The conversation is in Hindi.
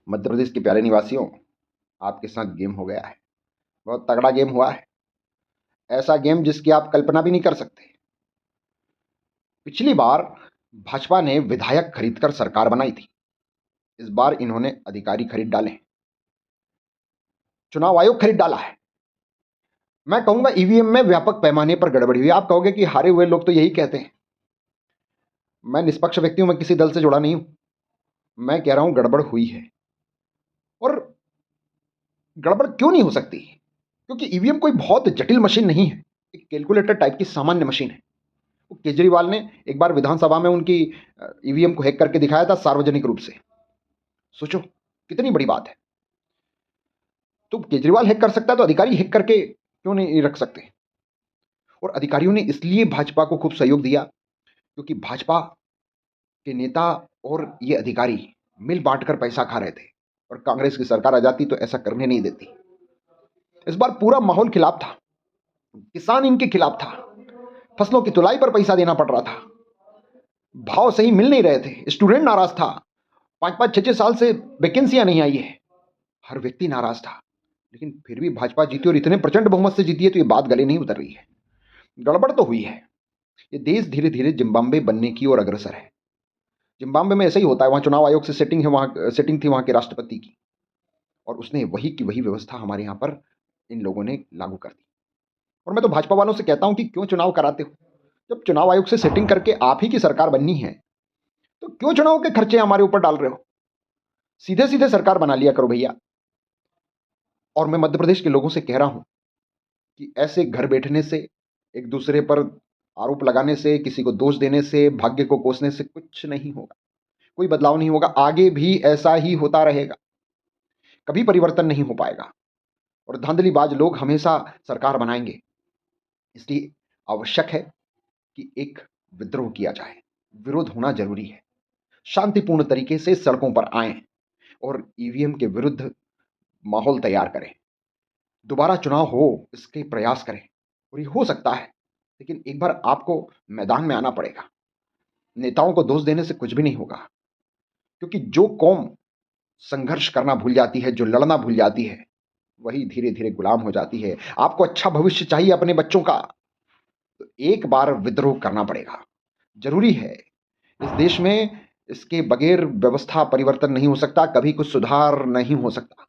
मध्य प्रदेश के प्यारे निवासियों, आपके साथ गेम हो गया है। बहुत तगड़ा गेम हुआ है। ऐसा गेम जिसकी आप कल्पना भी नहीं कर सकते। पिछली बार भाजपा ने विधायक खरीदकर सरकार बनाई थी। इस बार इन्होंने अधिकारी खरीद डाले हैं, चुनाव आयोग खरीद डाला है। मैं कहूंगा ईवीएम में व्यापक पैमाने पर गड़बड़ी हुई। आप कहोगे कि हारे हुए लोग तो यही कहते हैं। मैं निष्पक्ष व्यक्ति हूं, मैं किसी दल से जुड़ा नहीं हूं। मैं कह रहा हूं गड़बड़ हुई है। और गड़बड़ क्यों नहीं हो सकती? क्योंकि ईवीएम कोई बहुत जटिल मशीन नहीं है, एक कैलकुलेटर टाइप की सामान्य मशीन है। वो केजरीवाल ने एक बार विधानसभा में उनकी ईवीएम को हैक करके दिखाया था सार्वजनिक रूप से। सोचो कितनी बड़ी बात है। तो केजरीवाल हैक कर सकता है तो अधिकारी हैक करके क्यों नहीं रख सकते? और अधिकारियों ने इसलिए भाजपा को खूब सहयोग दिया क्योंकि भाजपा के नेता और ये अधिकारी मिल बांटकर पैसा खा रहे थे, और कांग्रेस की सरकार आ जाती तो ऐसा करने नहीं देती। इस बार पूरा माहौल खिलाफ था, किसान इनके खिलाफ था, फसलों की तुलाई पर पैसा देना पड़ रहा था, भाव सही मिल नहीं रहे थे, स्टूडेंट नाराज था, 5-5, 6-6 साल से वैकेंसियां नहीं आई है, हर व्यक्ति नाराज था। लेकिन फिर भी भाजपा जीती, और इतने प्रचंड बहुमत से जीती है तो ये बात गले नहीं उतर रही है। गड़बड़ तो हुई है। ये देश धीरे धीरे जिम्बाब्वे बनने की ओर अग्रसर है। जिम्बाब्वे में ऐसा ही होता है, वहां चुनाव आयोग से सेटिंग है, वहां सेटिंग थी वहां के राष्ट्रपति की, और उसने वही की वही व्यवस्था हमारे यहां पर इन लोगों ने लागू कर दी। और मैं तो भाजपा वालों से कहता हूं कि क्यों चुनाव कराते हो? जब चुनाव आयोग से सेटिंग करके आप ही की सरकार बननी है तो क्यों चुनाव के खर्चे हमारे ऊपर डाल रहे हो? सीधे सीधे सरकार बना लिया करो भैया। और मैं मध्य प्रदेश के लोगों से कह रहा हूं कि ऐसे घर बैठने से, एक दूसरे पर आरोप लगाने से, किसी को दोष देने से, भाग्य को कोसने से कुछ नहीं होगा। कोई बदलाव नहीं होगा। आगे भी ऐसा ही होता रहेगा, कभी परिवर्तन नहीं हो पाएगा, और धांधलीबाज लोग हमेशा सरकार बनाएंगे। इसलिए आवश्यक है कि एक विद्रोह किया जाए। विरोध होना जरूरी है। शांतिपूर्ण तरीके से सड़कों पर आएं और ईवीएम के विरुद्ध माहौल तैयार करें। दोबारा चुनाव हो इसके प्रयास करें, और ये हो सकता है, लेकिन एक बार आपको मैदान में आना पड़ेगा। नेताओं को दोष देने से कुछ भी नहीं होगा, क्योंकि जो कौम संघर्ष करना भूल जाती है, जो लड़ना भूल जाती है, वही धीरे धीरे गुलाम हो जाती है। आपको अच्छा भविष्य चाहिए अपने बच्चों का, तो एक बार विद्रोह करना पड़ेगा। जरूरी है। इस देश में इसके बगैर व्यवस्था परिवर्तन नहीं हो सकता, कभी कुछ सुधार नहीं हो सकता।